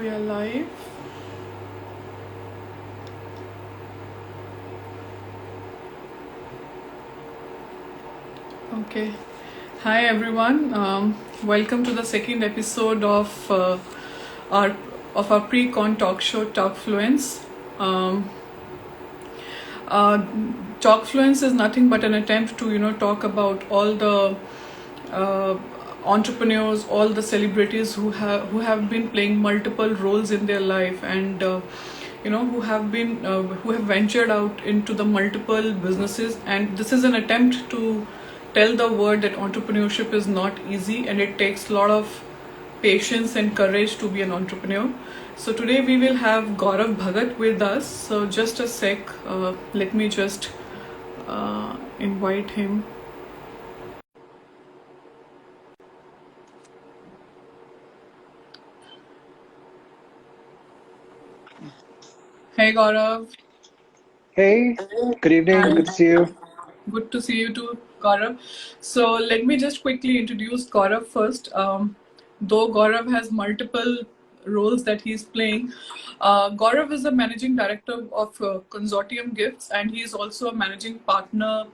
We are live. Okay. Hi everyone. Welcome to the second episode our of our pre-con talk show, Talkfluence. Um, uh, Talkfluence is nothing but an attempt to talk about all the uh, entrepreneurs, all the celebrities who have been playing multiple roles in their life, and who have ventured out into the multiple businesses. And this is an attempt to tell the world that entrepreneurship is not easy, and it takes a lot of patience and courage to be an entrepreneur. So today we will have Gaurav Bhagat with us. So just a sec, let me just invite him. Hey Gaurav. Hey, good evening. Hi. Good to see you. Good to see you too, Gaurav. So let me just quickly introduce Gaurav first. Though Gaurav has multiple roles that he's playing, Gaurav is the managing director of Consortium Gifts, and he is also a managing partner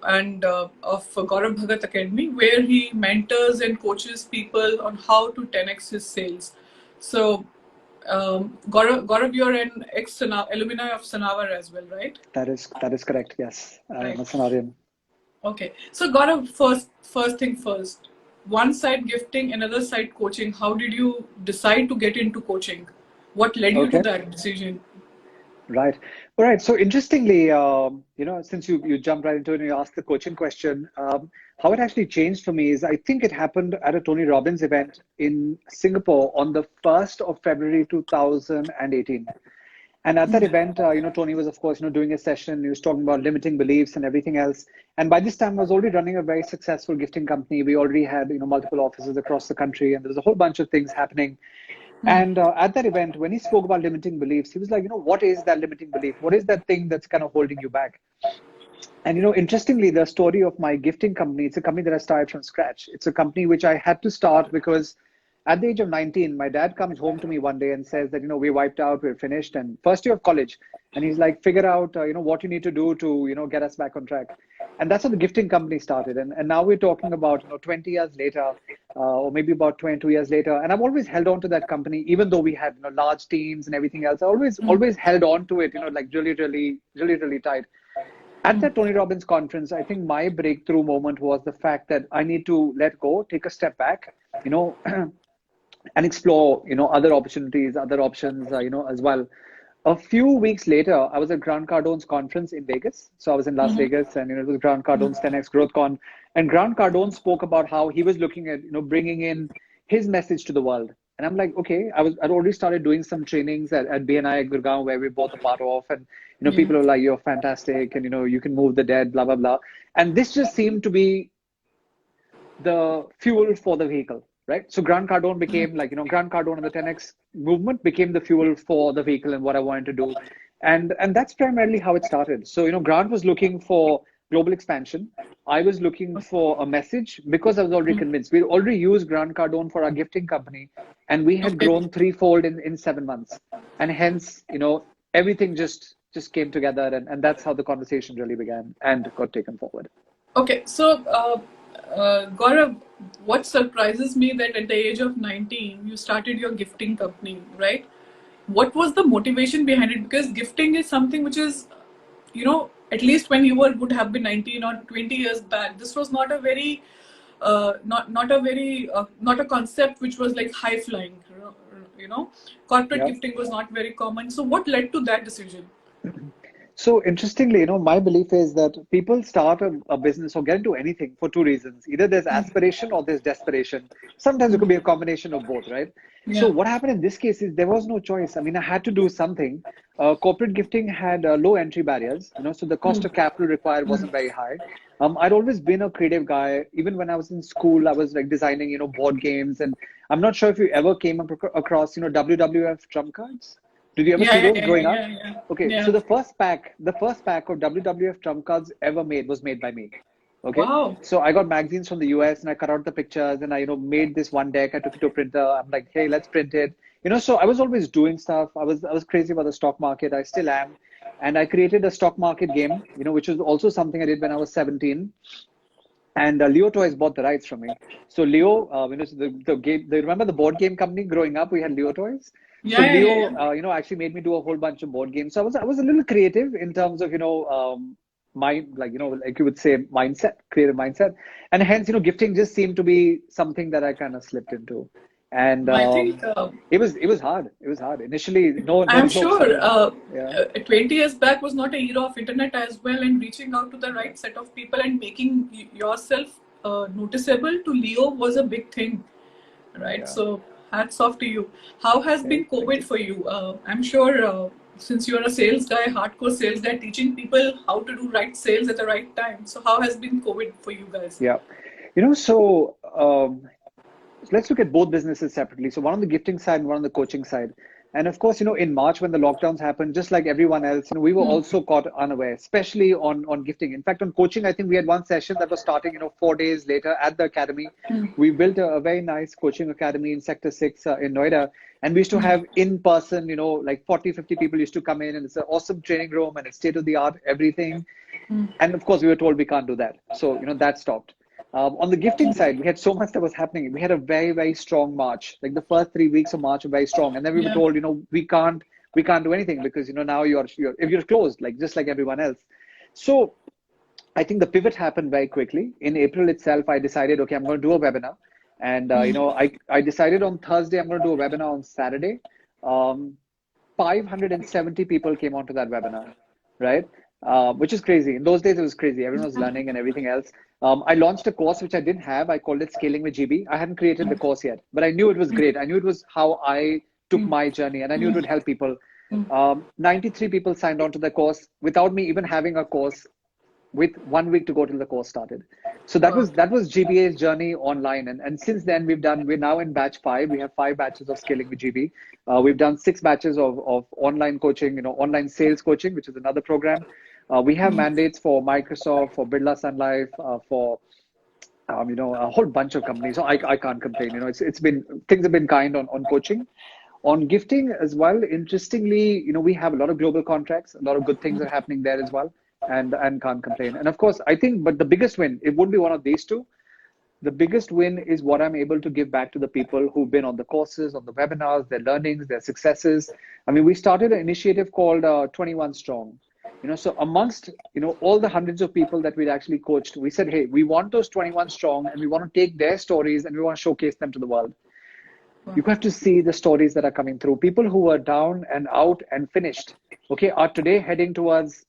and of Gaurav Bhagat Academy, where he mentors and coaches people on how to 10x his sales. So, Gaurav, you're an alumni of Sanawar as well, right? That is correct. Yes, I am Right. a Sonarian. Okay. So Gaurav, first thing first. One side gifting, another side coaching. How did you decide to get into coaching? What led you to Okay, that decision? right. All right. So interestingly, since you jumped right into it and you asked the coaching question, how it actually changed for me is I think it happened at a Tony Robbins event in Singapore on the 1st of February 2018. And at that event, Tony was, of course, doing a session. He was talking about limiting beliefs and everything else. And by this time, I was already running a very successful gifting company. We already had, multiple offices across the country, and there was a whole bunch of things happening. And at that event, when he spoke about limiting beliefs, he was like, what is that limiting belief? What is that thing that's kind of holding you back? And interestingly, the story of my gifting company, it's a company that I started from scratch. It's a company which I had to start because at the age of 19, my dad comes home to me one day and says that, we wiped out, we're finished, and first year of college. And he's like, figure out, what you need to do to, get us back on track. And that's how the gifting company started. And now we're talking about, 20 years later, or maybe about 22 years later. And I've always held on to that company, even though we had, large teams and everything else. I always held on to it, like really, really, really, really tight. At that Tony Robbins conference, I think my breakthrough moment was the fact that I need to let go, take a step back, and explore, other opportunities, other options, as well. A few weeks later, I was at Grant Cardone's conference in Vegas. So I was in Las Vegas, and it was Grant Cardone's 10x Growth Con. And Grant Cardone spoke about how he was looking at, bringing in his message to the world. And I'm like, okay, I'd already started doing some trainings at BNI Gurgaon, where we're both a part of, and Yeah. people are like, you're fantastic, and you can move the dead, blah blah blah. And this just seemed to be the fuel for the vehicle, right? So Grant Cardone became like, Grant Cardone and the 10X movement became the fuel for the vehicle and what I wanted to do. And that's primarily how it started. So, Grant was looking for global expansion. I was looking for a message because I was already convinced. We already used Grant Cardone for our gifting company, and we had Okay. grown threefold in 7 months. And hence, everything just came together, and that's how the conversation really began and got taken forward. Okay. So, Gaurav, what surprises me that at the age of 19, you started your gifting company, right? What was the motivation behind it? Because gifting is something which is, at least when you would have been 19 or 20 years back, this was not a very, not a concept which was like high flying. You know, corporate Yeah. gifting was not very common. So, what led to that decision? So interestingly, my belief is that people start a business or get into anything for two reasons. Either there's aspiration or there's desperation. Sometimes it could be a combination of both, right? So Yeah. what happened in this case is there was no choice. I mean, I had to do something. Corporate gifting had low entry barriers, so the cost of capital required wasn't very high. I'd always been a creative guy. Even when I was in school, I was like designing, board games. And I'm not sure if you ever came across, WWF trump cards. Did you ever Yeah, see yeah, those yeah, growing up? yeah, yeah, Okay, yeah. so the first pack of WWF trump cards ever made was made by me. Okay, Wow. so I got magazines from the US and I cut out the pictures and I, made this one deck. I took it to a printer. I'm like, hey, let's print it. So I was always doing stuff. I was crazy about the stock market. I still am. And I created a stock market game, which was also something I did when I was 17. And Leo Toys bought the rights from me. So Leo, so the game, remember the board game company growing up? We had Leo Toys. So Yeah, yeah, yeah, Leo, yeah. actually made me do a whole bunch of board games. So I was a little creative in terms of, mind, like, like you would say, mindset, creative mindset. And hence, gifting just seemed to be something that I kind of slipped into. And I think it was hard. It was hard. Initially, no I'm jokes. sure 20 years back was not a era of internet as well, and reaching out to the right set of people and making yourself noticeable to Leo was a big thing, right? Yeah. So hats off to you. How has Yeah. been Thank COVID you. for you? I'm sure since you're a sales guy, hardcore sales guy, teaching people how to do right sales at the right time. So how has been COVID for you guys? Yeah. So let's look at both businesses separately. So one on the gifting side and one on the coaching side. And of course, in March when the lockdowns happened, just like everyone else, we were also caught unaware, especially on gifting. In fact, on coaching, I think we had one session that was starting, 4 days later at the academy. We built a very nice coaching academy in Sector 6 in Noida. And we used to have in person, like 40, 50 people used to come in, and it's an awesome training room and it's state of the art, everything. And of course, we were told we can't do that. So, that stopped. On the gifting side, we had so much that was happening. We had a very, very strong March. Like the first 3 weeks of March were very strong. And then we were Yeah. told, we can't do anything because, now if you're closed, like just like everyone else. So I think the pivot happened very quickly. In April itself, I decided, okay, I'm going to do a webinar. And, I decided on Thursday, I'm going to do a webinar on Saturday. Um, 570 people came onto that webinar, right? Which is crazy. In those days, it was crazy. Everyone was learning and everything else. I launched a course which I didn't have. I called it Scaling with GB. I hadn't created the course yet, but I knew it was great. I knew it was how I took my journey, and I knew it would help people. 93 people signed on to the course without me even having a course, with 1 week to go till the course started. So that Wow. was GBA's journey online. And since then we're now in batch 5. We have 5 batches of scaling with GB. We've done 6 batches of online coaching, online sales coaching, which is another program. We have mandates for Microsoft, for Birla Sun Life, for a whole bunch of companies. So I can't complain. It's been, things have been kind on coaching. On gifting as well, interestingly, we have a lot of global contracts, a lot of good things are happening there as well, and can't complain. And of course, I think, but the biggest win, it would be one of these two. The biggest win is what I'm able to give back to the people who've been on the courses, on the webinars, their learnings, their successes. I mean, we started an initiative called 21 Strong. So amongst, all the hundreds of people that we'd actually coached, we said, hey, we want those 21 strong, and we want to take their stories and we want to showcase them to the world. You have to see the stories that are coming through. People who were down and out and finished, okay, are today heading towards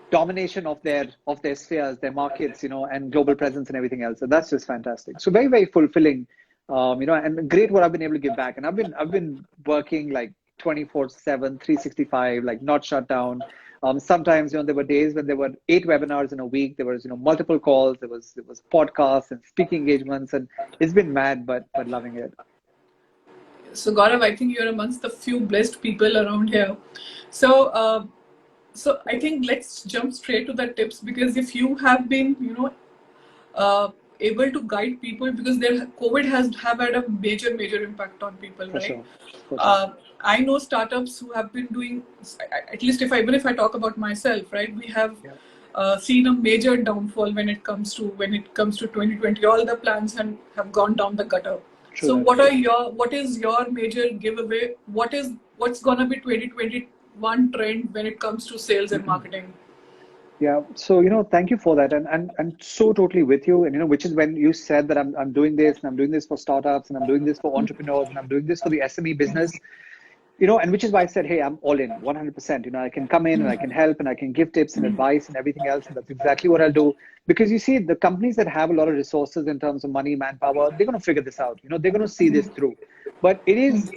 domination of their spheres, their markets, and global presence and everything else. And that's just fantastic. So very, very fulfilling, and great what I've been able to give back. And I've been working like 24/7, 365, like not shut down. Sometimes, there were days when there were 8 webinars in a week. There was, multiple calls. There was podcasts and speaking engagements, and it's been mad, but loving it. So Gaurav, I think you're amongst the few blessed people around here. So, so I think let's jump straight to the tips, because if you have been, able to guide people, because COVID has have had a major impact on people, For right? sure. For sure. I know startups who have been doing, at least even if I talk about myself, right? We have Yeah. seen a major downfall when it comes to 2020. All the plans have gone down the gutter. True So that. what is your major giveaway? What's gonna be 2021 trend when it comes to sales and marketing? Yeah. So, thank you for that. And so totally with you. And, which is when you said that I'm doing this, and I'm doing this for startups, and I'm doing this for entrepreneurs, and I'm doing this for the SME business, and which is why I said, hey, I'm all in 100%. I can come in and I can help and I can give tips and advice and everything else. And that's exactly what I'll do. Because you see, the companies that have a lot of resources in terms of money, manpower, they're going to figure this out. They're going to see this through. But it is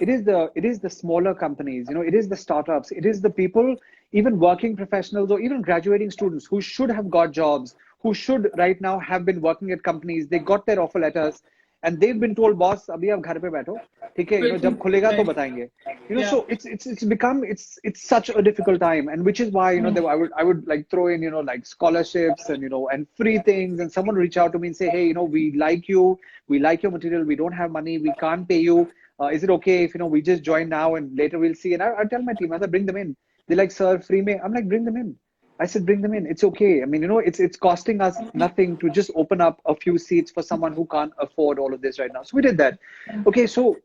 the smaller companies, it is the startups, it is the people, even working professionals or even graduating students who should have got jobs, who should right now have been working at companies. They got their offer letters, and they've been told, boss, abhi aap ghar pe baitho, theek hai, jab khulega to batayenge. Yeah. So it's become it's such a difficult time, and which is why I would like throw in like scholarships and and free things, and someone reach out to me and say, hey, we like your material, we don't have money, we can't pay you. Is it okay if we just join now and later we'll see? And I tell my team, I said, bring them in. They're like, sir, free me. I'm like, bring them in. I said, bring them in. It's okay. I mean, it's costing us nothing to just open up a few seats for someone who can't afford all of this right now. So we did that. Okay, so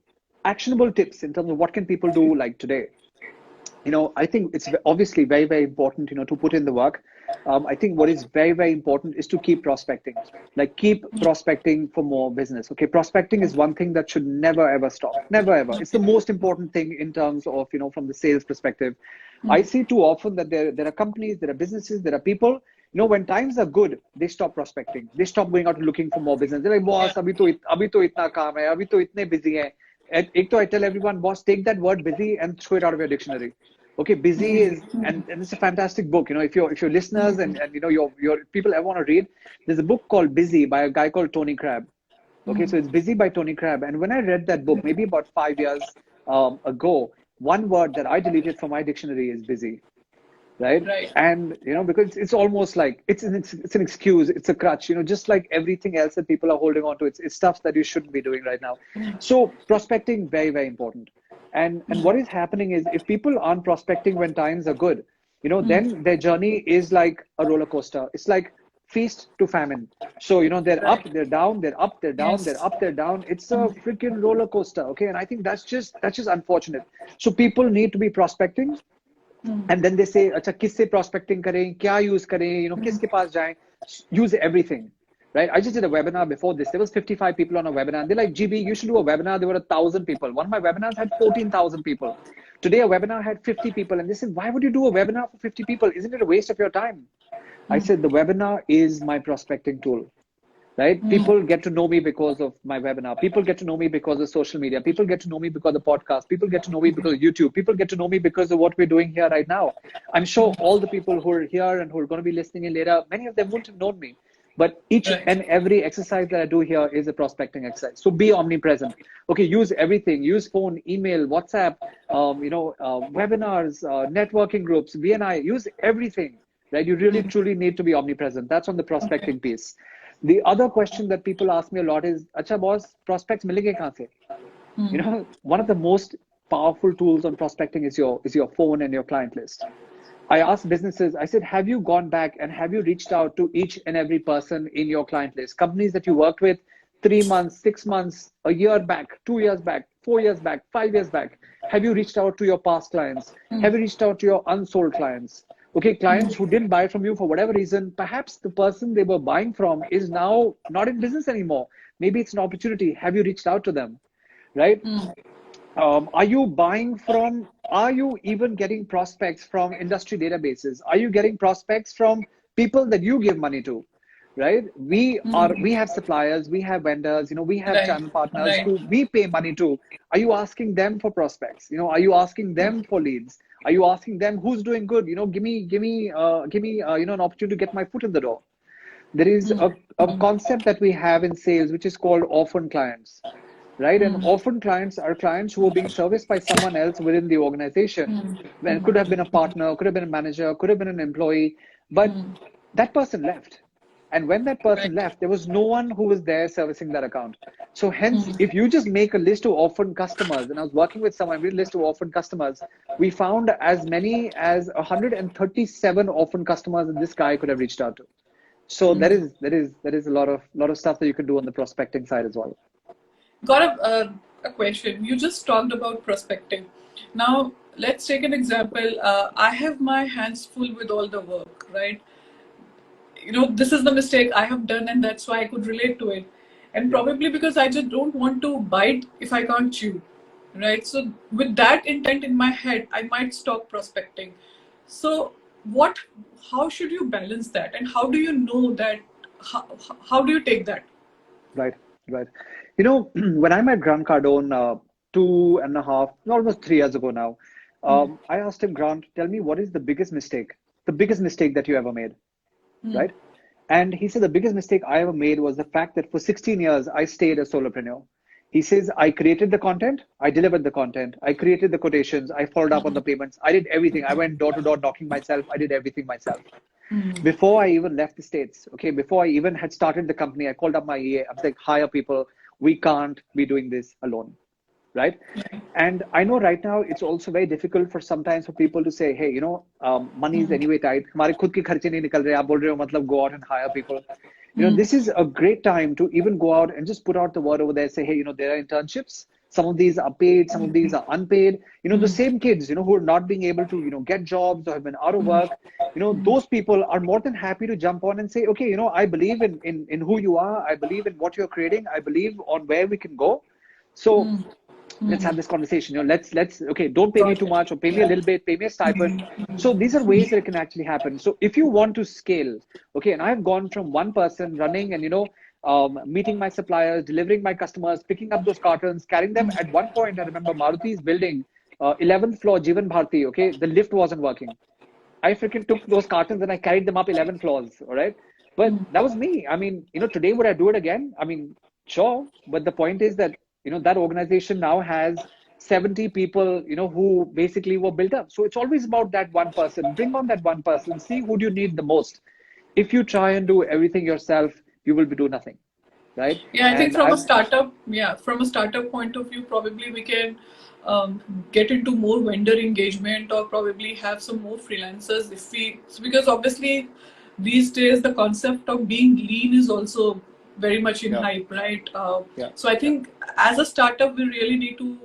actionable tips in terms of what can people do like today. I think it's obviously very, very important, to put in the work. I think what is very, very important is to keep prospecting. Like keep prospecting for more business. Okay, prospecting is one thing that should never ever stop. Never ever. It's the most important thing in terms of, from the sales perspective. I see too often that there are companies, there are businesses, there are people. When times are good, they stop prospecting. They stop going out looking for more business. They're like, boss, abhi to itna kaam hai, abhi to itne busy hai. Ek to I tell everyone, boss, take that word busy and throw it out of your dictionary. Okay, busy is, and it's a fantastic book. If your listeners and your people ever want to read, there's a book called Busy by a guy called Tony Crabb. Okay, so it's Busy by Tony Crabb. And when I read that book, maybe about 5 years ago, one word that I deleted from my dictionary is busy. Right. And because it's almost like it's an excuse, it's a crutch, just like everything else that people are holding on to. It's stuff that you shouldn't be doing right now. So prospecting, very, very important. And what is happening is, if people aren't prospecting when times are good, then their journey is like a roller coaster. It's like feast to famine. So they're up, they're down, they're up, they're down, they're up, they're down. It's a freaking roller coaster. Okay, and I think that's just unfortunate. So people need to be prospecting. And then they say, acha, kisse prospecting kare, kya use kare, kiske paas jaye, use everything, right? I just did a webinar before this. There was 55 people on a webinar, and they're like, GB, you should do a webinar. There were 1,000 people. One of my webinars had 14,000 people. Today, a webinar had 50 people. And they said, why would you do a webinar for 50 people? Isn't it a waste of your time? I said, the webinar is my prospecting tool. Right? People get to know me because of my webinar. People get to know me because of social media. People get to know me because of the podcast. People get to know me because of YouTube. People get to know me because of what we're doing here right now. I'm sure all the people who are here and who are going to be listening in later, many of them wouldn't have known me. But each and every exercise that I do here is a prospecting exercise. So be omnipresent. Okay, use everything. Use phone, email, WhatsApp, webinars, networking groups, VNI. Use everything. Right? You really, truly need to be omnipresent. That's on the prospecting piece. The other question that people ask me a lot is, acha boss, prospects milenge kahan se? One of the most powerful tools on prospecting is your phone and your client list. I asked businesses, I said, have you gone back and have you reached out to each and every person in your client list? Companies that you worked with 3 months, 6 months, a year back, 2 years back, 4 years back, 5 years back. Have you reached out to your past clients? Have you reached out to your unsold clients? Okay, clients who didn't buy from you for whatever reason, perhaps the person they were buying from is now not in business anymore. Maybe it's an opportunity. Have you reached out to them? Right? Are you even getting prospects from industry databases? Are you getting prospects from people that you give money to? Right? We have suppliers, we have vendors, we have channel partners who we pay money to. Are you asking them for prospects? Are you asking them for leads? Are you asking them who's doing good? Give me an opportunity to get my foot in the door. There is a concept that we have in sales, which is called orphan clients, right? And orphan clients are clients who are being serviced by someone else within the organization. It could have been a partner, could have been a manager, could have been an employee, but that person left. And when that person left, there was no one who was there servicing that account. So hence, if you just make a list of orphan customers, and I was working with someone, we list of orphan customers, we found as many as 137 orphan customers that this guy could have reached out to. So that is a lot of stuff that you can do on the prospecting side as well. Gaurav, a question. You just talked about prospecting. Now, let's take an example. I have my hands full with all the work, right? This is the mistake I have done, and that's why I could relate to it. And probably because I just don't want to bite if I can't chew, right? So with that intent in my head, I might stop prospecting. So how should you balance that? And how do you know that, how do you take that? Right. When I met Grant Cardone 2.5, almost 3 years ago now, I asked him, Grant, tell me, what is the biggest mistake that you ever made? Right? And he said the biggest mistake I ever made was the fact that for 16 years, I stayed a solopreneur. He says, I created the content, I delivered the content, I created the quotations, I followed up on the payments, I did everything. I went door to door knocking myself, I did everything myself. Before I even left the States, okay, before I even had started the company, I called up my EA. I was like, hire people. We can't be doing this alone, right? And I know right now it's also very difficult for sometimes for people to say, hey, money is anyway tight. हमारे खुद के खर्चे नहीं निकल रहे. आप बोल रहे हो मतलब go out and hire people. This is a great time to even go out and just put out the word over there. Say, hey, there are internships. Some of these are paid, some of these are unpaid. The same kids, who are not being able to, get jobs or have been out of work. Those people are more than happy to jump on and say, okay, I believe in who you are. I believe in what you're creating. I believe on where we can go. So let's have this conversation. Let's okay, don't pay me too much or pay me a little bit, pay me a stipend. So these are ways that it can actually happen. So if you want to scale, okay, and I've gone from one person running and meeting my suppliers, delivering my customers, picking up those cartons, carrying them. At one point, I remember Maruti's building, 11th floor, Jeevan Bharti. Okay, the lift wasn't working. I freaking took those cartons and I carried them up 11 floors. All right, but that was me. I mean, today would I do it again? I mean, sure. But the point is that that organization now has 70 people, who basically were built up. So it's always about that one person. Bring on that one person. See who do you need the most. If you try and do everything yourself, you will be doing nothing, right? Yeah, I think And from a I've startup, from a startup point of view, probably we can get into more vendor engagement or probably have some more freelancers if we, because obviously these days the concept of being lean is also very much in yeah, hype, right? yeah, So I yeah. think as a startup, we really need to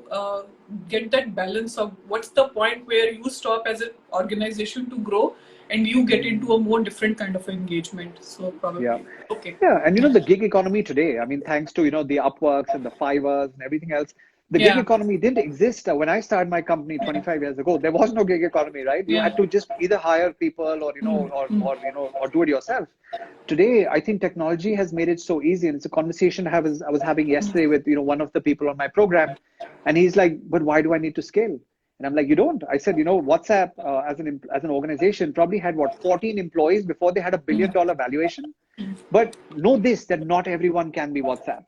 get that balance of what's the point where you stop as an organization to grow and you get into a more different kind of engagement. So Yeah. probably, okay. Yeah, and the gig economy today, I mean, thanks to, the Upworks and the Fivers and everything else, the gig Yeah. economy didn't exist. When I started my company 25 years ago, there was no gig economy, right? You Yeah. had to just either hire people or, or do it yourself. Today, I think technology has made it so easy. And it's a conversation I was having yesterday with, one of the people on my program. And he's like, but why do I need to scale? And I'm like, you don't. I said, WhatsApp as an organization probably had 14 employees before they had $1 billion valuation. But know this, that not everyone can be WhatsApp,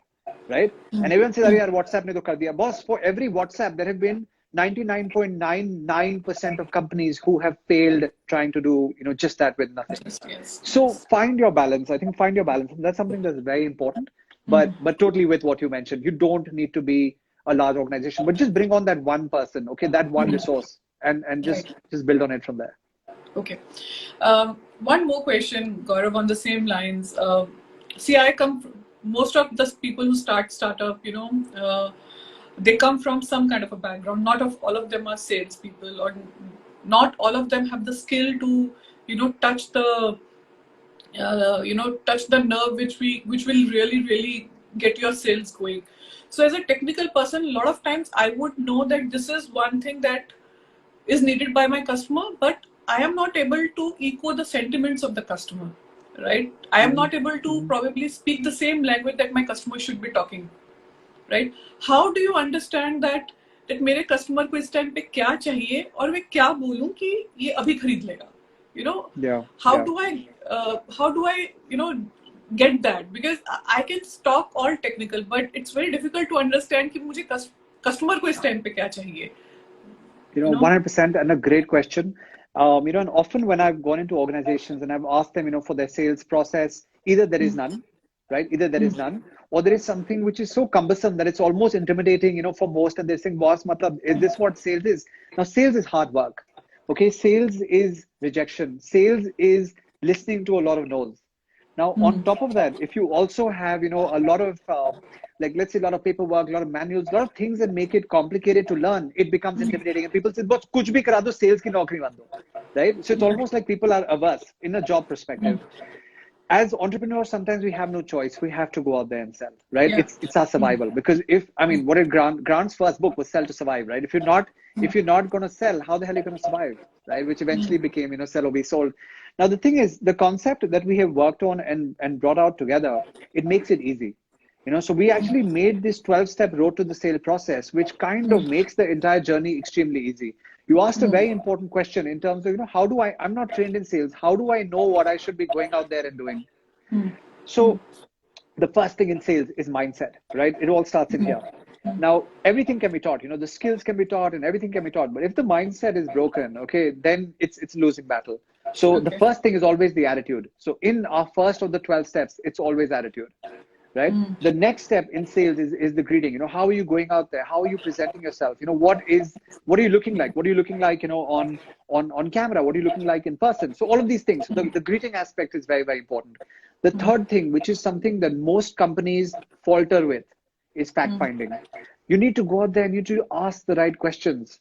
right? And everyone says, "Arey yaar, WhatsApp ne to kar diya." Boss, for every WhatsApp, there have been 99.99% of companies who have failed trying to do, just that with nothing. Just, yes, So yes. find your balance. I think find your balance. And that's something that's very important. But totally with what you mentioned, you don't need to be a large organization, but just bring on that one person, okay, that one resource, and Right. just build on it from there. Okay. One more question, Gaurav, on the same lines. See, most of the people who start startup, they come from some kind of a background. Not of all of them are salespeople, or not all of them have the skill to, touch the touch the nerve which will really get your sales going. So as a technical person, a lot of times I would know that this is one thing that is needed by my customer, but I am not able to echo the sentiments of the customer, right? I am Mm-hmm. not able to Mm-hmm. probably speak the same language that my customer should be talking, right? How do you understand that मेरे customer को इस time पे क्या चाहिए और मैं क्या बोलूं कि ये अभी खरीद लेगा, you know? Yeah, how yeah. do I how do I get that? Because I can talk all technical, but it's very difficult to understand कि मुझे कस्टमर को इस टाइम पे क्या चाहिए, you know? 100% and a great question. And often when I've gone into organizations and I've asked them, for their sales process, either there is none, right? Either there is none, or there is something which is so cumbersome that it's almost intimidating, for most. And they think, boss, matlab, is this what sales is? Now, sales is hard work. Okay, sales is rejection. Sales is listening to a lot of no's. Now, on top of that, if you also have, a lot of, like, let's say, a lot of paperwork, a lot of manuals, a lot of things that make it complicated to learn, it becomes intimidating. And people say, "Boss, kuch bhi kara do, sales ki naukri maan do." Right? So it's almost like people are averse in a job perspective. As entrepreneurs, sometimes we have no choice. We have to go out there and sell, right? Yeah. It's our survival. Because what did Grant's first book was Sell to Survive, right? If you're not going to sell, how the hell are you going to survive, right? Which eventually became, sell or be sold. Now the thing is, the concept that we have worked on and brought out together, it makes it easy. So we actually made this 12-step road to the sale process, which kind of makes the entire journey extremely easy. You asked a very important question in terms of, how do I'm not trained in sales. How do I know what I should be going out there and doing? So the first thing in sales is mindset, right? It all starts in here. Now, everything can be taught, the skills can be taught and everything can be taught. But if the mindset is broken, okay, then it's a losing battle. So the Okay. first thing is always the attitude. So in our first of the 12 steps, it's always attitude, right? The next step in sales is the greeting. How are you going out there? How are you presenting yourself? What are you looking like? What are you looking like, on camera? What are you looking like in person? So all of these things. So the greeting aspect is very, very important. The third thing, which is something that most companies falter with, is fact finding. You need to go out there and you need to ask the right questions.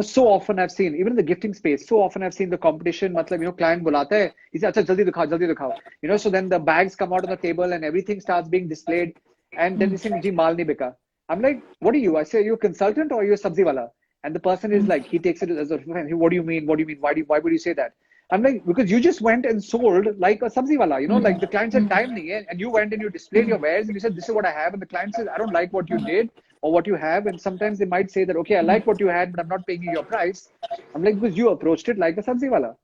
So often I've seen, even in the gifting space, so often I've seen the competition, matlab, client bulata hai, he says, acha, jaldi dikhao. So then the bags come out on the table and everything starts being displayed. And then they say, ji, maal nahi bika. I'm like, what are you? I say, are you a consultant or are you a sabzi wala? And the person is like, he takes it as a, what do you mean? What do you mean? Why would you say that? I'm like, because you just went and sold like a sabzi wala, like the client said time nahi hai, and you went and you displayed your wares and you said, this is what I have. And the client says, I don't like what you did or what you have. And sometimes they might say that, okay, I like what you had, but I'm not paying you your price. I'm like, because you approached it like a sabzi wala.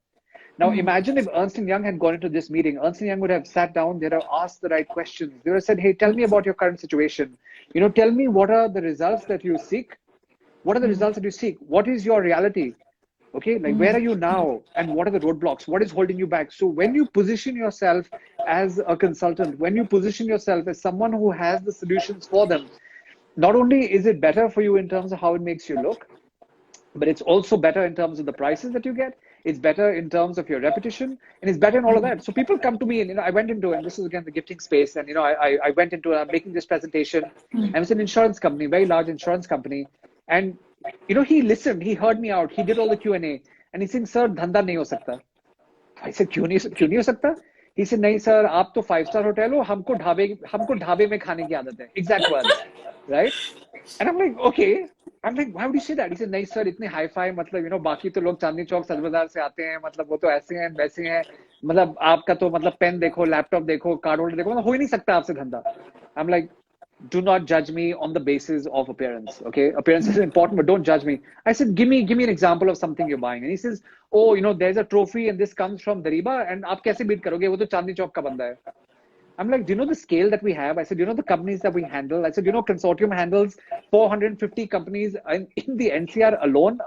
Now, imagine if Ernst & Young had gone into this meeting. Ernst & Young would have sat down, they'd have asked the right questions. They would have said, hey, tell me about your current situation. Tell me what are the results that you seek. What are the results that you seek? What is your reality? Okay, like where are you now and what are the roadblocks? What is holding you back? So when you position yourself as a consultant, when you position yourself as someone who has the solutions for them, not only is it better for you in terms of how it makes you look, but it's also better in terms of the prices that you get. It's better in terms of your repetition, and it's better in all of that. So people come to me, and I went into, and this is again the gifting space, and I went into, I'm making this presentation, and it's an insurance company, very large insurance company, and he listened, he heard me out, he did all the Q&A, and he said, "Sir, dhanda nahi ho sakta." I said, क्यों नहीं हो सकता? He said, नहीं sir, आप तो 5-star hotel हो, हमको ढाबे में खाने की आदत है. Exact words, right? And I'm like, okay. I'm like, why would you say that? He said, नहीं सर, इतने हाई फाई, मतलब बाकी तो लोग चांदनी चौक सच बाजार से आते हैं, मतलब वो तो ऐसे हैं वैसे हैं, मतलब आपका तो मतलब पेन देखो, लैपटॉप देखो, कार्ड होल्डर देखो, मतलब हो ही नहीं सकता आपसे धंधा. I'm like, do not judge me on the basis of appearance. Okay, appearance is important, but don't judge me. I said, give me an example of something you're buying. And he says, oh, there's a trophy and this comes from Dariba, and आप कैसे beat करोगे? वो तो चांदनी चौक का बंदा है. I'm like, do you know the scale that we have? I said, do you know the companies that we handle? I said, consortium handles 450 companies in the NCR alone,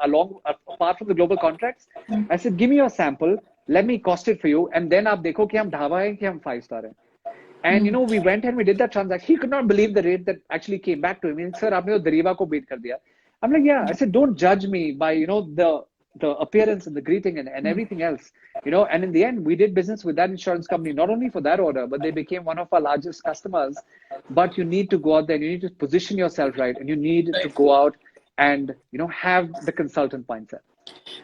apart from the global contracts. I said, give me your sample. Let me cost it for you. And then आप देखो कि हम ढाबा है कि हम 5-star है. And we went and we did that transaction. He could not believe the rate that actually came back to him. He said, sir, आपने तो दरीबा को beat कर दिया. I'm like, yeah. I said, don't judge me by, the appearance and the greeting and everything else. And in the end, we did business with that insurance company, not only for that order, but they became one of our largest customers. But you need to go out there and you need to position yourself right. And you need to go out and, have the consultant mindset.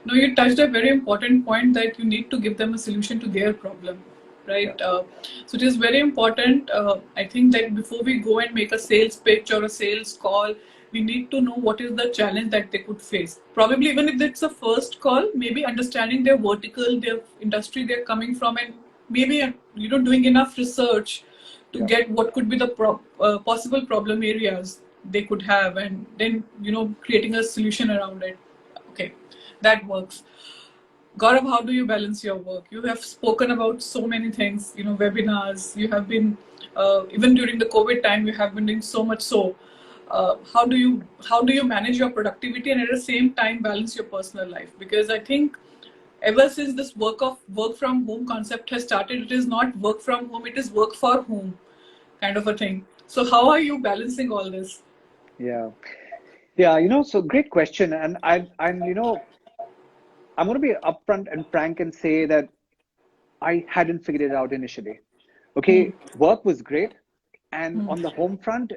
No, you touched a very important point that you need to give them a solution to their problem, right? Yeah. So it is very important. I think that before we go and make a sales pitch or a sales call, we need to know what is the challenge that they could face. Probably even if it's a first call, maybe understanding their vertical, their industry they're coming from, and maybe doing enough research to get what could be the possible problem areas they could have, and then creating a solution around it. Okay, that works. Gaurav, how do you balance your work? You have spoken about so many things, webinars. You have been, even during the COVID time, you have been doing so much. So, how do you manage your productivity and at the same time balance your personal life? Because I think ever since this work from home concept has started, it is not work from home; it is work for home, kind of a thing. So, how are you balancing all this? Yeah. So great question. And I'm going to be upfront and frank and say that I hadn't figured it out initially. Okay, work was great. And on the home front,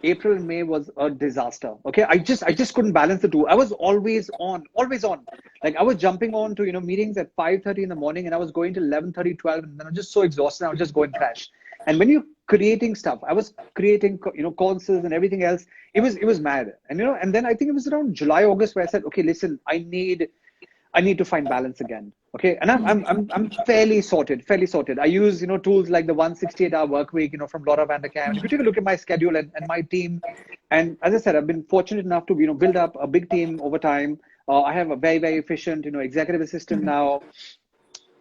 April and May was a disaster. Okay, I just couldn't balance the two. I was always on. Like I was jumping on to, meetings at 5:30 in the morning and I was going till 11:30, 12, and then I was just so exhausted. I would just go and crash. And when you're creating stuff, I was creating, courses and everything else. It was mad. And, and then I think it was around July, August where I said, okay, listen, I need to find balance again. Okay. And I'm fairly sorted. I use, tools like the 168-hour work week, from Laura Vanderkam. If you take a look at my schedule and my team, and as I said, I've been fortunate enough to, build up a big team over time. I have a very, very efficient, executive assistant now.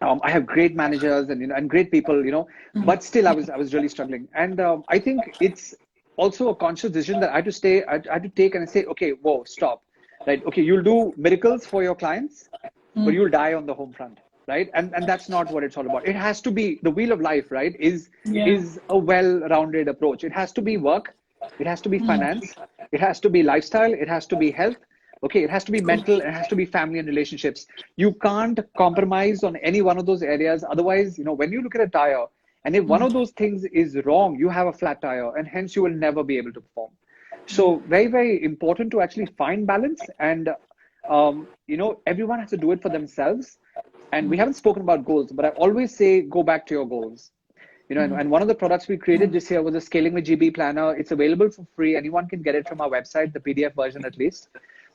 I have great managers and and great people, but still I was really struggling. And I think it's also a conscious decision that I had to take and say, okay, whoa, stop, right? Okay, you'll do miracles for your clients, but you'll die on the home front, right? And that's not what it's all about. It has to be the wheel of life, right? Yeah. Is a well-rounded approach. It has to be work, it has to be finance, it has to be lifestyle, it has to be health. Okay, it has to be True. mental, it has to be family and relationships. You can't compromise on any one of those areas. Otherwise, when you look at a tire, and if one of those things is wrong, you have a flat tire, and hence you will never be able to perform. So very, very important to actually find balance. And everyone has to do it for themselves. And we haven't spoken about goals, but I always say go back to your goals. And one of the products we created this year was a Scaling with GB planner. It's available for free. Anyone can get it from our website, the PDF version at least.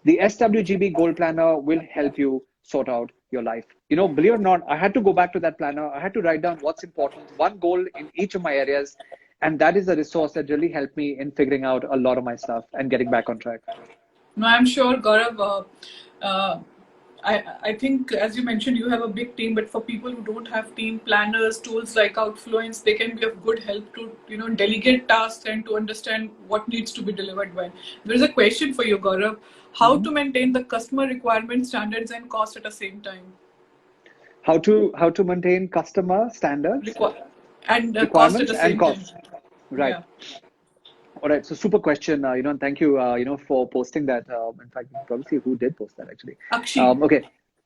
The SWGB Goal Planner will help you sort out your life. Believe it or not, I had to go back to that planner. I had to write down what's important, one goal in each of my areas. And that is a resource that really helped me in figuring out a lot of my stuff and getting back on track. No, I'm sure, Gaurav. I think, as you mentioned, you have a big team, but for people who don't have team planners, tools like Outfluence, they can be of good help to delegate tasks and to understand what needs to be delivered when. There is a question for you, Gaurav: how to maintain the customer requirement standards and cost at the same time? How to maintain customer standards, Requ- and cost at requirements, the and same time. costs. Right. Yeah. All right. So super question. And thank you, for posting that. In fact, you can probably see who did post that actually. Akshin. Okay,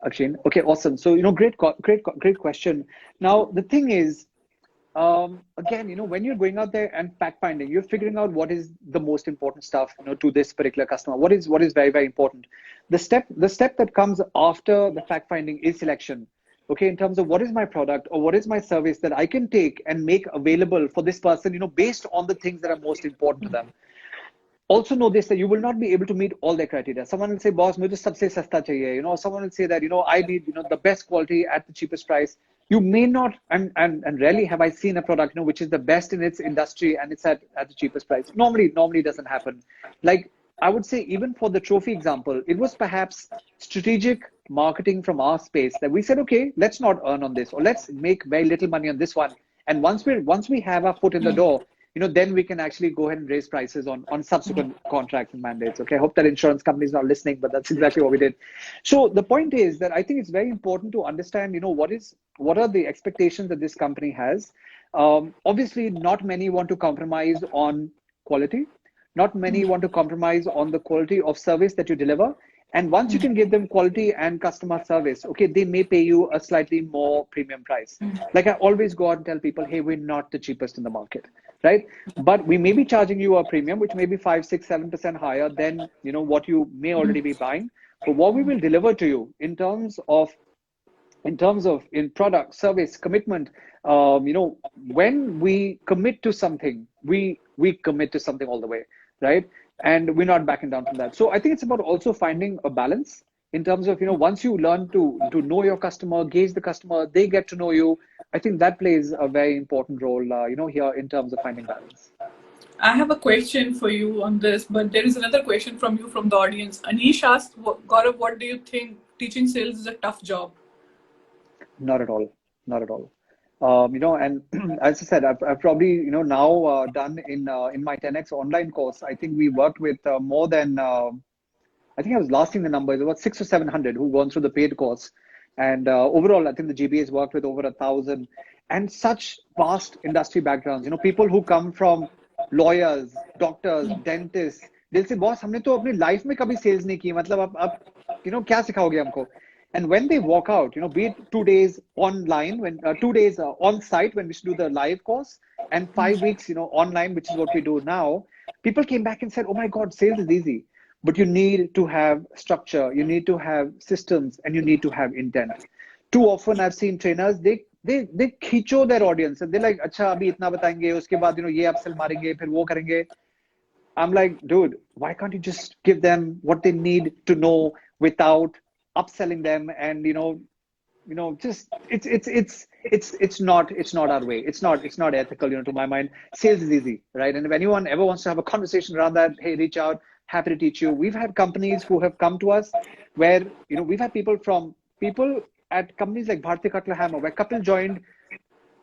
Akshin. Okay, awesome. So great question. Now the thing is, again, when you're going out there and fact finding, you're figuring out what is the most important stuff, to this particular customer. What is very, very important. The step that comes after the fact finding is selection. Okay, in terms of what is my product or what is my service that I can take and make available for this person, based on the things that are most important to them. Also know this, that you will not be able to meet all their criteria. Someone will say, boss, mujhe sabse sasta chahiye. Someone will say that, I need, the best quality at the cheapest price. You may not, and rarely have I seen a product, which is the best in its industry and it's at the cheapest price. Normally it doesn't happen. Like, I would say, even for the trophy example, it was perhaps strategic marketing from our space that we said, okay, let's not earn on this, or let's make very little money on this one. And once we have our foot in the door, then we can actually go ahead and raise prices on subsequent contracts and mandates. Okay, I hope that insurance companies are not listening, but that's exactly what we did. So the point is that I think it's very important to understand, what are the expectations that this company has. Obviously, not many want to compromise on quality. Not many want to compromise on the quality of service that you deliver. And once you can give them quality and customer service, okay, they may pay you a slightly more premium price. Like I always go out and tell people, hey, we're not the cheapest in the market, right? But we may be charging you a premium, which may be 5, 6, 7% higher than what you may already be buying. But what we will deliver to you in product, service, commitment, when we commit to something, we commit to something all the way, right? And we're not backing down from that. So I think it's about also finding a balance in terms of, once you learn to know your customer, gauge the customer, they get to know you. I think that plays a very important role, here in terms of finding balance. I have a question for you on this, but there is another question from you from the audience. Anish asked, Gaurav, what do you think teaching sales is a tough job? Not at all. Not at all. And as I said, I've probably, now done in my 10x online course. I think we worked with more than, I think I was lasting the numbers, about 600 or 700 who've gone through the paid course. And overall, I think the GB has worked with over 1,000 and such vast industry backgrounds. People who come from lawyers, doctors, dentists. They'll say, boss, हमने तो अपनी life में कभी sales नहीं की. मतलब आप क्या सिखाओगे हमको? And when they walk out, be it 2 days online, 2 days on site when we should do the live course, and 5 weeks, online, which is what we do now, people came back and said, "Oh my God, sales is easy, but you need to have structure, you need to have systems, and you need to have intent." Too often, I've seen trainers they खींचो their audience and they're like, "अच्छा अभी इतना बताएंगे, उसके बाद ये upsell मारेंगे, फिर वो करेंगे." I'm like, dude, why can't you just give them what they need to know without upselling them? And just it's not our way. It's not ethical, to my mind. Sales is easy, right? And if anyone ever wants to have a conversation around that, hey, reach out. Happy to teach you. We've had companies who have come to us where we've had people at companies like Bharti Cutler Hammer, where Kapil joined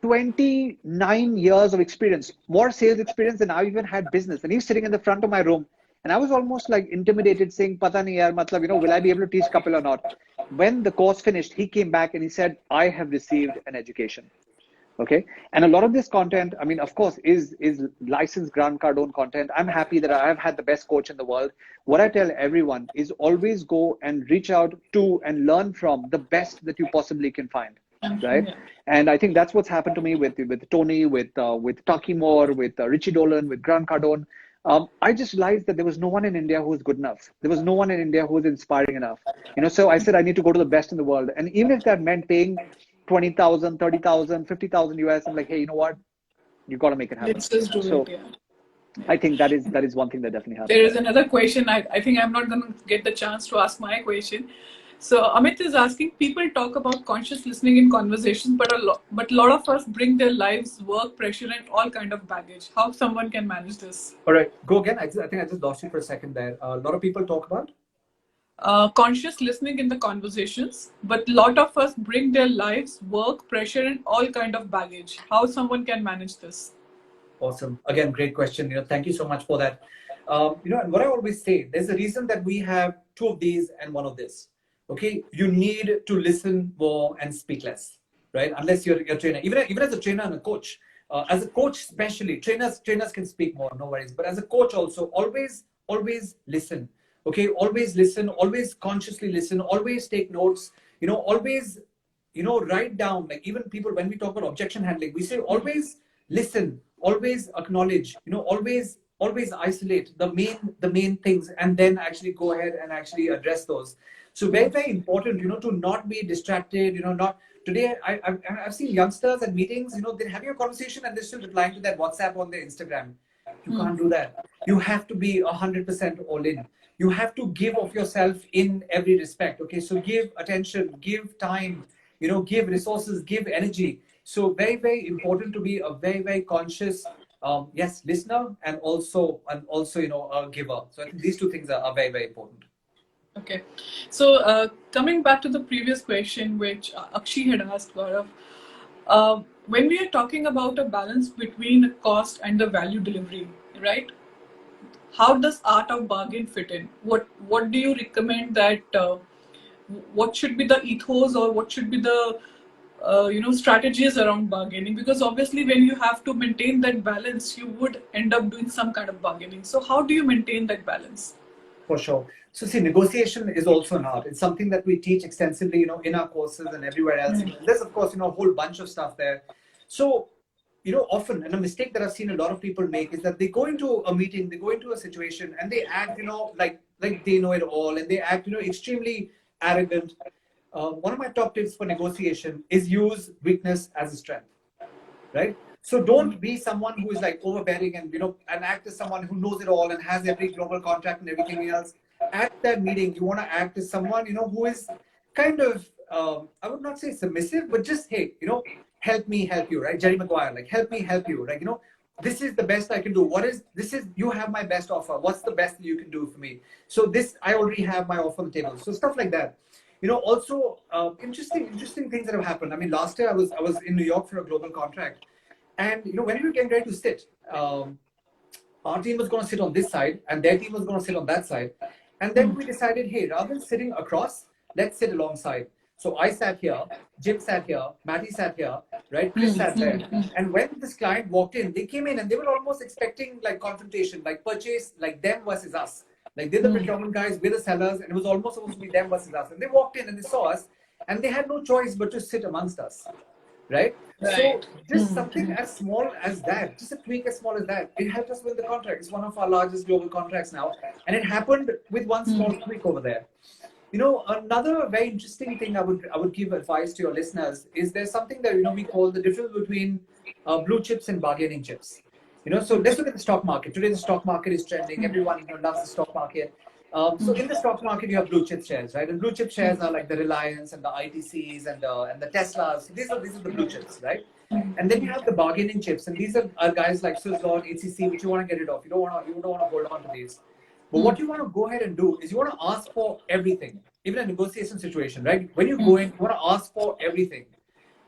29 years of experience, more sales experience than I even had business. And he's sitting in the front of my room. And I was almost like intimidated, saying, Pata nahi yaar, matlab, will I be able to teach Kapil or not? When the course finished, he came back and he said, I have received an education. Okay. And a lot of this content, I mean, of course, is licensed Grant Cardone content. I'm happy that I've had the best coach in the world. What I tell everyone is always go and reach out to and learn from the best that you possibly can find. Right. Yeah. And I think that's what's happened to me with Tony, with Taki Moore, with Richie Dolan, with Grant Cardone. I just realized that there was no one in India who was good enough. There was no one in India who was inspiring enough. So I said, I need to go to the best in the world. And even if that meant paying 20,000, 30,000, 50,000 US, I'm like, hey, you know what? You got to make it happen. Let's just do So it. Yeah. I think that is one thing that definitely happens. There is another question. I think I'm not going to get the chance to ask my question. So Amit is asking, people talk about conscious listening in conversations, but a lot of us bring their lives, work, pressure, and all kind of baggage. How someone can manage this? All right, go again. I think I just lost you for a second there. A lot of people talk about conscious listening in the conversations, but a lot of us bring their lives, work, pressure, and all kind of baggage. How someone can manage this? Awesome. Again, great question. Thank you so much for that. And what I always say, there's a reason that we have two of these and one of this. Okay, you need to listen more and speak less, right? Unless you're a trainer, even as a trainer and a coach. As a coach, especially trainers can speak more, no worries. But as a coach, also always listen. Okay, always listen, always consciously listen, always take notes. Always write down. Like even people, when we talk about objection handling, we say always listen, always acknowledge. Always isolate the main things, and then actually go ahead and actually address those. So very, very important, to not be distracted, not today. I've seen youngsters at meetings, they're having a conversation and they're still replying to that WhatsApp on their Instagram. You can't do that. You have to be 100% all in. You have to give of yourself in every respect. Okay. So give attention, give time, give resources, give energy. So very, very important to be a very, very conscious, listener and also a giver. So I think these two things are very, very important. Okay, so coming back to the previous question, which Akshi had asked Gaurav, when we are talking about a balance between the cost and the value delivery, right? How does art of bargain fit in? What do you recommend that? What should be the ethos, or what should be the strategies around bargaining? Because obviously, when you have to maintain that balance, you would end up doing some kind of bargaining. So how do you maintain that balance? For sure. So see, negotiation is also an art. It's something that we teach extensively, in our courses and everywhere else. There's of course, a whole bunch of stuff there. So, often, and a mistake that I've seen a lot of people make is that they go into a meeting, they go into a situation, and they act, like they know it all, and they act, extremely arrogant. One of my top tips for negotiation is use weakness as a strength, right? So don't be someone who is like overbearing and and act as someone who knows it all and has every global contract and everything else. At that meeting, you want to act as someone who is kind of I would not say submissive, but just hey, help me help you, right? Jerry Maguire, like help me help you, like this is the best I can do. You have my best offer. What's the best that you can do for me? So this, I already have my offer on the table. So stuff like that. Also interesting things that have happened. I mean, last year I was in New York for a global contract. And when we were getting ready to sit, our team was going to sit on this side and their team was going to sit on that side. And then we decided, hey, rather than sitting across, let's sit alongside. So I sat here, Jim sat here, Matty sat here, right? Chris sat there. And when this client walked in, they came in and they were almost expecting like confrontation, like purchase, like them versus us. Like they're the procurement guys, we're the sellers, and it was almost supposed to be them versus us. And they walked in and they saw us and they had no choice but to sit amongst us. Right? So just something as small as that, just a tweak as small as that, it helped us win the contract. It's one of our largest global contracts now. And it happened with one small tweak over there. Another very interesting thing I would give advice to your listeners is there's something that, we call the difference between blue chips and bargaining chips. So let's look at the stock market. Today, the stock market is trending. Everyone loves the stock market. So in the stock market, you have blue chip shares, right? And blue chip shares are like the Reliance and the ITCs and the Teslas. These are the blue chips, right? And then you have the bargaining chips, and these are guys like Suzlon, HCC, which you want to get rid of. You don't want to hold on to these. But what you want to go ahead and do is you want to ask for everything, even a negotiation situation, right? When you go in, you want to ask for everything.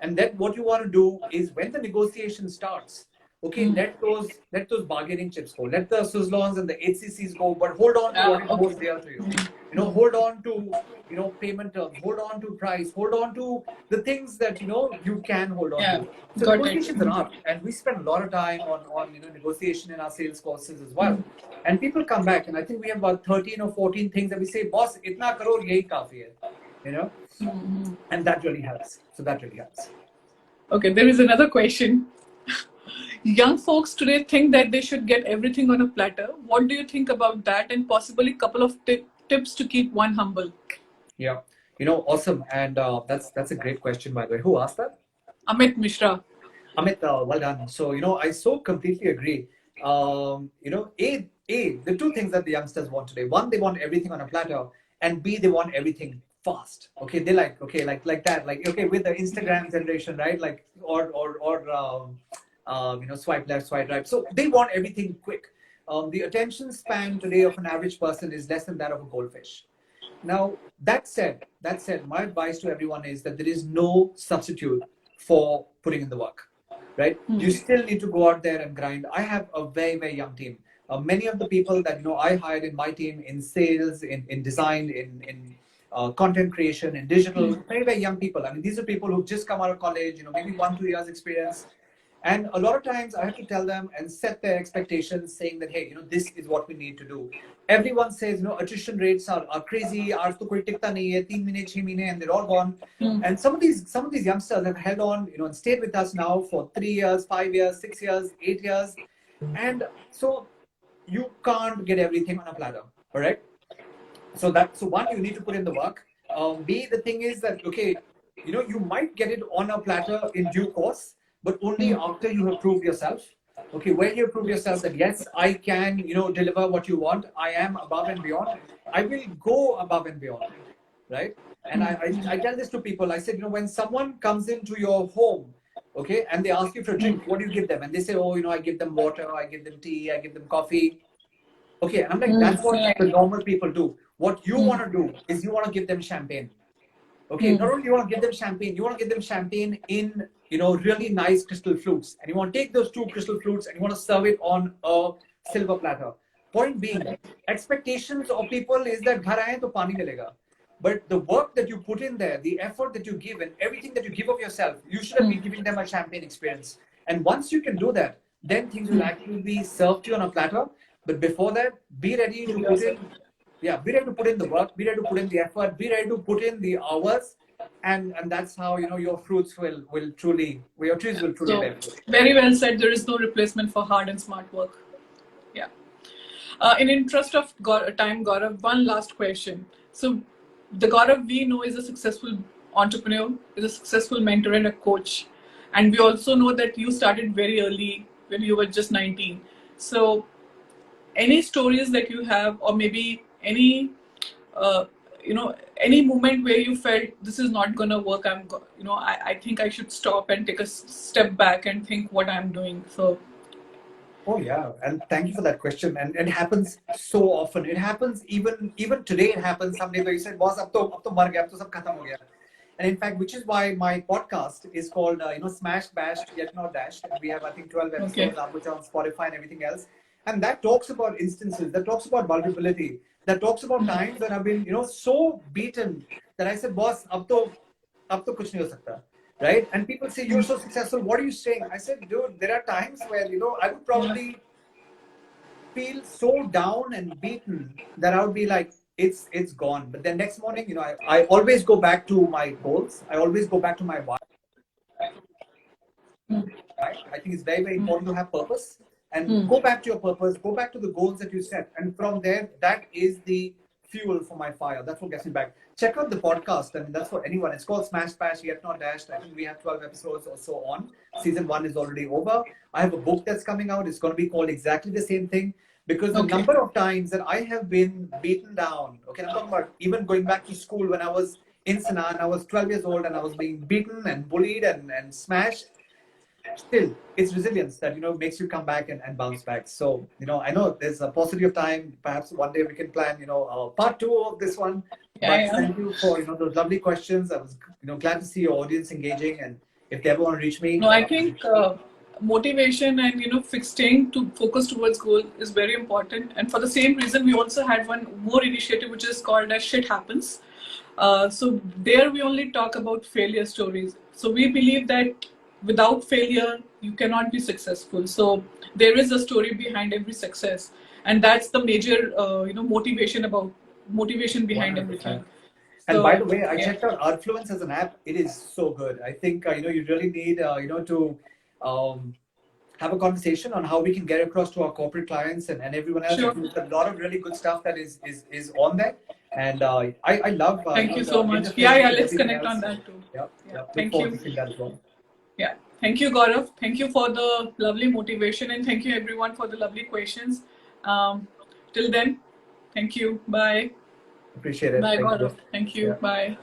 And then what you want to do is when the negotiation starts, okay, let those bargaining chips go, let the Suzlons and the HCCs go, but hold on to what is most dear to you. Hold on to payment terms, hold on to price, hold on to the things that you can hold on to. So negotiations are art, and we spend a lot of time on negotiation in our sales courses as well. And people come back, and I think we have about 13 or 14 things that we say, boss, itna karo, yahi kafi hai, and that really helps. So that really helps. Okay, there is another question. Young folks today think that they should get everything on a platter. What do you think about that? And possibly a couple of tips to keep one humble. Yeah, awesome. And that's a great question, by the way. Who asked that? Amit Mishra. Amit, well done. So, I so completely agree. The two things that the youngsters want today. One, they want everything on a platter, and B, they want everything fast. Okay, they like that. Like, okay, with the Instagram generation, right? Like, or swipe left, swipe right. So they want everything quick. The attention span today of an average person is less than that of a goldfish. Now, that said, my advice to everyone is that there is no substitute for putting in the work, right? You still need to go out there and grind. I have a very, very young team. Many of the people that I hired in my team in sales, in design, in content creation, in digital, very, very young people. I mean, these are people who've just come out of college, maybe 1-2 years experience. And a lot of times I have to tell them and set their expectations saying that, hey, this is what we need to do. Everyone says, attrition rates are crazy. Aaj to koi tikta nahi hai, 3 mahine, 6 mahine, and they're all gone. And some of these youngsters have held on, and stayed with us now for 3 years, 5 years, 6 years, 8 years. And so you can't get everything on a platter, correct? So one, you need to put in the work. B, the thing is that, okay, you might get it on a platter in due course, but only after you have proved yourself. Okay, when you prove yourself that yes, I can, deliver what you want, I am above and beyond, I will go above and beyond, right? And I tell this to people. I said, when someone comes into your home, okay, and they ask you for a drink, what do you give them? And they say, oh, I give them water, I give them tea, I give them coffee. Okay, and I'm like, that's what the normal people do. What you want to do is you want to give them champagne. Okay, not only you want to give them champagne, you want to give them champagne in, really nice crystal flutes. And you want to take those 2 crystal flutes and you want to serve it on a silver platter. Point being, expectations of people is that ghar aaye to pani milega. But the work that you put in there, the effort that you give and everything that you give of yourself, you should have been giving them a champagne experience. And once you can do that, then things will actually be served to you on a platter. But before that, be ready to put in be ready to put in the work, be ready to put in the effort, be ready to put in the hours, and that's how your fruits your trees will truly bear fruit. Very well said. There is no replacement for hard and smart work. Yeah. In interest of time, Gaurav, one last question. So, the Gaurav we know is a successful entrepreneur, is a successful mentor and a coach, and we also know that you started very early when you were just 19. So, any stories that you have, or maybe any any moment where you felt this is not gonna work, I think I should stop and take a step back and think what I'm doing. So oh yeah, and thank you for that question. And it happens so often. It happens even today. It happens someday where you said, boss, ab to mar gaya, ab to sab khatam ho gaya. And in fact, which is why my podcast is called Smash, Bashed, Yet Not Dashed. And we have, I think, 12 episodes, which are on Spotify and everything else. And that talks about instances, that talks about vulnerability, that talks about times that I've been, so beaten that I said, boss, ab to kuch nahi ho sakta. Right? And people say, you're so successful. What are you saying? I said, dude, there are times where, I would probably feel so down and beaten that I would be like, it's gone. But then next morning, I always go back to my goals. I always go back to my why. Right? I think it's very, very important to have purpose. And go back to your purpose, go back to the goals that you set. And from there, that is the fuel for my fire. That's what gets me back. Check out the podcast. I mean, that's for anyone. It's called Smash, Bash, Yet Not Dashed. I think we have 12 episodes or so on. Season 1 is already over. I have a book that's coming out. It's going to be called exactly the same thing. Because the number of times that I have been beaten down, okay, I'm talking about even going back to school when I was in Sinan, I was 12 years old and I was being beaten and bullied and smashed. still it's resilience that makes you come back and bounce back. So I know there's a paucity of time. Perhaps one day we can plan part 2 of this one. Yeah, But yeah. thank you for those lovely questions. I was glad to see your audience engaging, and if they ever want to reach me, No, I think motivation and staying to focus towards goal is very important. And for the same reason, we also had one more initiative which is called as Shit Happens. So there we only talk about failure stories. So we believe that without failure you cannot be successful. So there is a story behind every success, and that's the major motivation behind 100%. everything. And So, by the way, I yeah. checked out Outfluence as an app. It is so good. I think you really need to have a conversation on how we can get across to our corporate clients and everyone else. Sure. There's a lot of really good stuff that is on there, and I love. Thank you the so much. interface Yeah, and let's everything connect else. on that too. Yeah. Thank Look forward you. to seeing that as well. Yeah. Thank you, Gaurav. Thank you for the lovely motivation, and thank you everyone for the lovely questions. Till then, thank you. Bye. Appreciate it. Bye, Thank Gaurav. you. Thank you. Yeah. Bye.